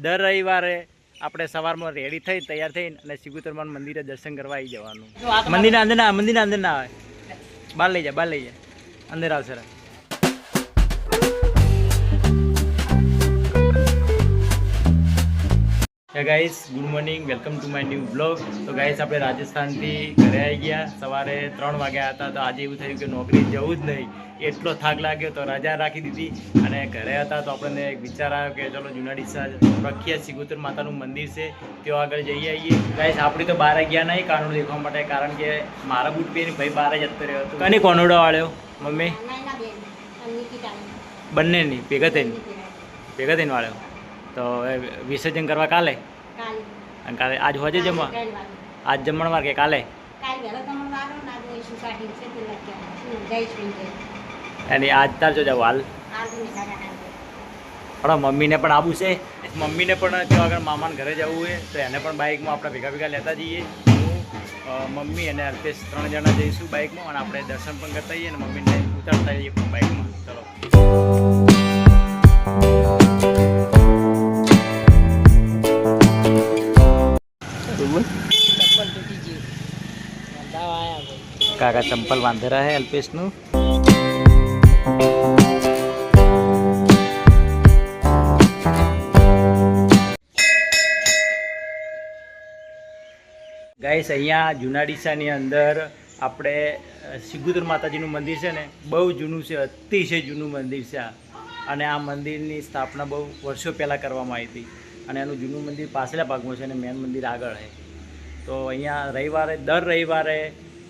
દર રવિવારે આપણે સવારમાં રેડી થઈ તૈયાર થઈને અને સિગુતરમાન મંદિરે દર્શન કરવા આવી જવાનું. મંદિરના અંદર ના આવે, બહાર લઈ જાય અંદર આવશે. Guys good morning, welcome to my new blog. તો ગાઈસ આપણે રાજસ્થાનથી ઘરે આવી ગયા, સવારે 3 વાગ્યા હતા. તો આજે એવું થયું કે નોકરી જવું જ નહીં, એટલો થાક લાગ્યો તો રજા રાખી દીધી અને ઘરે હતા. તો આપણને એક વિચાર આવ્યો કે ચલો જુનાડીસા પ્રખ્યાત સિગુતર માતાનું મંદિર છે, ત્યાં આગળ જઈ આવીએ. ગાઈસ આપણે તો બહાર ગયા નહીં કાનુડો દેખવા માટે, કારણ કે મારા બૂટ પહેરીને ભાઈ બહાર જતો રહ્યો હતો. કની કોનુડો વાળ્યો મમ્મી? બંનેની ભેગા થઈને વાળ્યો. તો વિસર્જન કરવા કાલે અને કાલે આજ હોજે જમવા, આજ જમણવાર કે કાલે? અને આજ તાર જો જાવ હાલ. પણ મમ્મીને પણ આવું છે, મમ્મીને પણ ત્યાં આગળ મામાને ઘરે જવું હોય તો એને પણ બાઇકમાં આપણે ભેગા લેતા જઈએ. હું મમ્મી અને અલ્પેશ 3 જણા જઈશું બાઇકમાં અને આપણે દર્શન પણ કરતા જઈએ અને મમ્મીને ઉતારતા જઈએ બાઇકમાં. ચલો કાકા ચંપલ બાંધેલા હે અલ્પેશનું. ગાઈસ અહીંયા જુનાડીસાની અંદર આપણે સિગુતર માતાજીનું મંદિર છે ને, બહુ જૂનું છે, અતિશય જૂનું મંદિર છે. અને આ મંદિરની સ્થાપના બહુ વર્ષો પહેલાં કરવામાં આવી હતી અને એનું જૂનું મંદિર પાછલા ભાગમાં છે અને મેન મંદિર આગળ છે. તો અહીંયા દર રવિવારે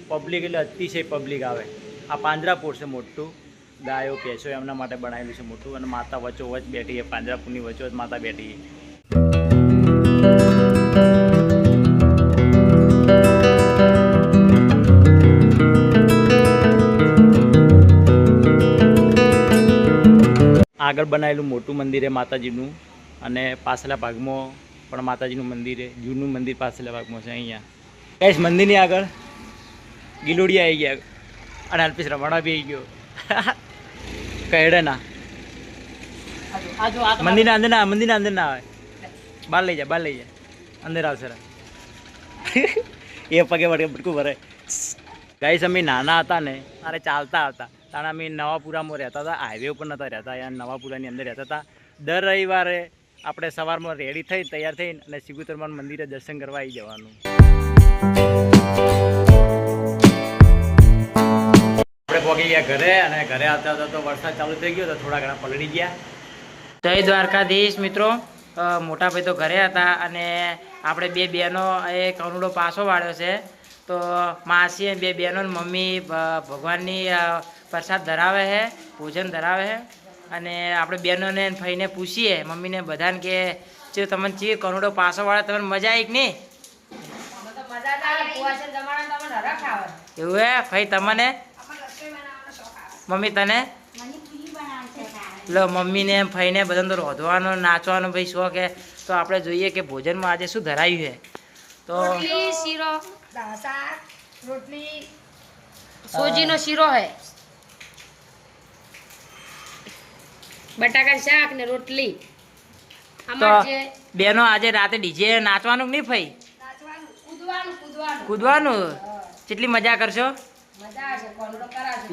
પબ્લિક એટલે અતિશય પબ્લિક આવે. આ પાંજરાપોળ છે મોટું, ગાયો ભેંસો એમના માટે બનાવેલું છે મોટું, અને માતા વચ્ચોવચ્ચ બેઠી છે, પાંજરાપોળની વચ્ચોવચ્ચ માતા બેઠી છે. આગળ બનાવેલું મોટું મંદિર છે માતાજીનું અને પાછલા ભાગમાં પણ માતાજીનું મંદિર છે. જૂનું મંદિર પાછલા ભાગમાં છે. અહીંયા કઈશ મંદિરની આગળ ગિલોડિયા આવી ગયા અને અલ્પેશ રમણા બી આવી ગયો. કહેડે ના મંદિરના અંદર ના આવે, બહાર લઈ જાય અંદર આવશે. એ પગે વળે બટકું ભરે. ગાઈસ અમે નાના હતા ને તારે ચાલતા આવતા, તારે અમે નવાપુરામાં રહેતા હતા, હાઈવે ઉપર નહોતા રહેતા, અહીંયા નવાપુરાની અંદર રહેતા હતા. દર રવિવારે આપણે સવારમાં રેડી થઈ તૈયાર થઈને અને સિગુતરમાન મંદિરે દર્શન કરવા આવી જવાનું. આપણે પહોંચી ગયા ઘરે અને ઘરે આવતા હતા તો વરસાદ ચાલુ થઈ ગયો તો થોડા ઘણા પલળી ગયા. જય દ્વારકાધીશ મિત્રો. મોટા ભાઈ તો ઘરે હતા અને આપણે 2 બહેનો એ કનુડો પાસો વાળ્યો છે. તો માસી અને 2 બહેનો મમ્મી ભગવાનની પ્રસાદ ધરાવે છે, ભોજન ધરાવે છે. અને આપણે બહેનોને ભાઈને પૂછીએ, મમ્મીને બધાને કે જો તમને ચી કનુડો પાસો વાળે તમને મજા આવી કે નહીં? એવું હે ભાઈ તમને? મમ્મી તને? લો મમ્મીને ભાઈને બધાને તો રોધવાનો નાચવાનો ભાઈ શોખ હે. તો આપણે જોઈએ કે ભોજનમાં આજે શું ધરાયું છે. તો શીરો, શાક, રોટલી, સોજીનો શીરો હે, બટાકા શાક ને રોટલી. તો બેનો આજે રાતે ડીજે નાચવાનું નહીં ભાઈ? કૂદવાનું. કેટલી મજા કરશો?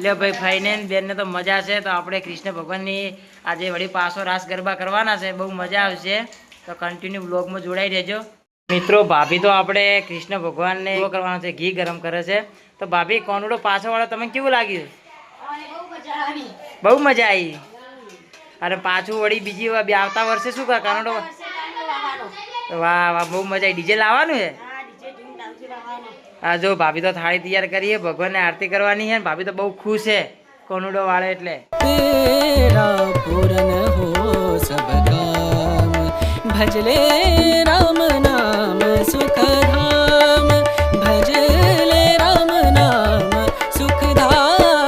લે ભાઈ ભાઈને બેનને તો મજા છે. તો આપણે કૃષ્ણ ભગવાનની આજે વળી પાછો રાસ ગરબા કરવાના છે, બહુ મજા આવશે. તો કન્ટિન્યુ બ્લોગમાં જોડાઈ રહેજો મિત્રો. ભાભી તો આપણે કૃષ્ણ ભગવાનને કરવાનો છે, ઘી ગરમ કરે છે. તો ભાભી કોનુડો પાછો વાળો તમને કેવું લાગ્યું? બહુ મજા આવી. અને પાછું વળી બીજી આવતા વર્ષે શું કર કાનુડો? વાહ બહુ મજા આવી. ડીજે લાવવાનું છે? હા જો ભાભી તો થાળી તૈયાર કરીએ, ભગવાનને આરતી કરવાની છે. ભાભી તો બહુ ખુશ છે કોનુડો વાળે એટલે. ભજલે રામ નામ સુખધામ, ભજલે રામ નામ સુખધામ.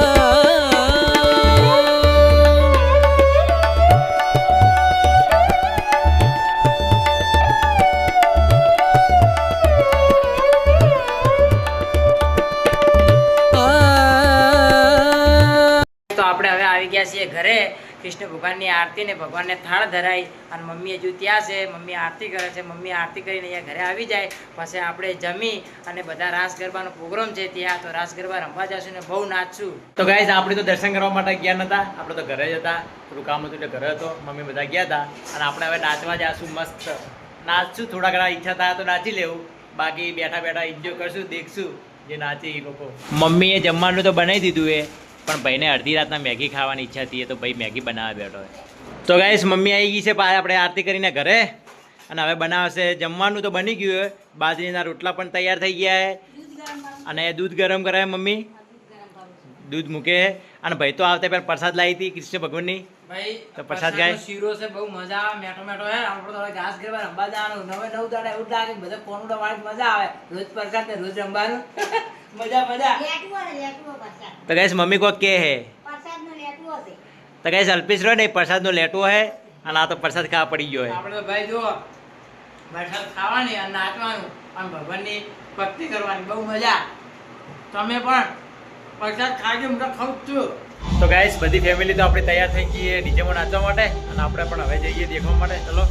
તો આપણે હવે આવી ગયા છીએ ઘરે. કૃષ્ણ ભગવાનની આરતી ને ભગવાનને થાળ ધરાઈ અને મમ્મી હજુ ત્યાં છે. મમ્મી આરતી કરે છે. મમ્મી આરતી કરીને અહીંયા ઘરે આવી જાય પછી આપણે જમી અને બધા રાસ ગરબાનો પ્રોગ્રામ છે ત્યાં, તો રાસ ગરબા રમવા જશું ને બહુ નાચશું. તો ગાઈઝ આપણે તો દર્શન કરવા માટે ગયા નતા, આપણે તો ઘરે જ હતા. થોડું કામ હતું એટલે ઘરે હતો. મમ્મી બધા ગયા હતા અને આપણે હવે નાચવા જશું. મસ્ત નાચશું. થોડા ઘણા ઈચ્છા થાય તો નાચી લેવું, બાકી બેઠા બેઠા એન્જોય કરશું, દેખશું જે નાચે એ લોકો. મમ્મીએ જમવાનું તો બનાવી દીધું એ, પણ ભાઈને અડધી રાતના મેગી ખાવાની ઈચ્છા હતી, તો ભાઈ મેગી બનાવવા બેઠો. તો ગાઈઝ મમ્મી આવી ગઈ છે આપણે આરતી કરીને ઘરે, અને હવે બનાવશે જમવાનું. તો બની ગયું છે. બાજરીના રોટલા પણ તૈયાર થઈ ગયા છે અને દૂધ ગરમ કરાય મમ્મી, દૂધ મૂકે. અને ભાઈ તો આવતા પહેલા પ્રસાદ લાવી હતી કૃષ્ણ ભગવાનની. ભાઈ તો પ્રસાદ ગાય શીરો છે, બહુ મજા આવે, મેઠો મેઠો હે. આપણે તો ઘાસ ગરબા રમવા જવાનું, 9 દાડા એવું લાગે બધા કોનુડા વાળી મજા આવે. રોજ પ્રસાદ ને રોજ રમવાનું મજા. તો ગાઈસ મમ્મી કોક કે હે તો ગાઈસ અલ્પેશ રો ને પ્રસાદનો લેટો હે, અને આ તો પ્રસાદ ખાવા પડી ગયો હે. આપણે તો ભાઈ જુઓ પ્રસાદ ખાવાની અને નાચવાનું અને ભગવાનની ભક્તિ કરવાની બહુ મજા. તમે પણ પ્રસાદ ખાજો, હું તો ખાઉં જ છું. તો ગાઈસ બધી ફેમિલી તો આપણી તૈયાર થઈ ગઈ છે ડીજેમાં નાચવા માટે, અને આપણે પણ હવે જઈએ દેખવા માટે. ચલો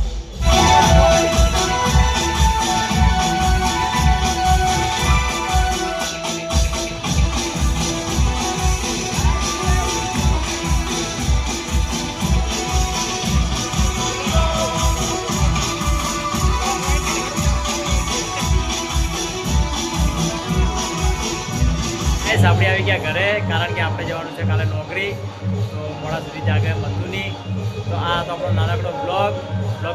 આપણે આવી ગયા ઘરે, કારણ કે આપણે જવાનું છે કાલે નોકરી, તો મોડા સુધી જાગે મળતું નહીં. તો આ તો આપણો નાનકડો બ્લોગ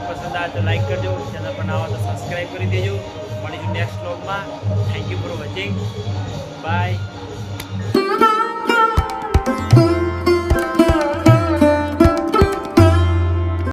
પસંદ આવે તો લાઈક કરજો, ચેનલ પર ના આવે તો સબસ્ક્રાઈબ કરી દેજો. મળીશું નેક્સ્ટ બ્લોગમાં. Thank you for watching. By.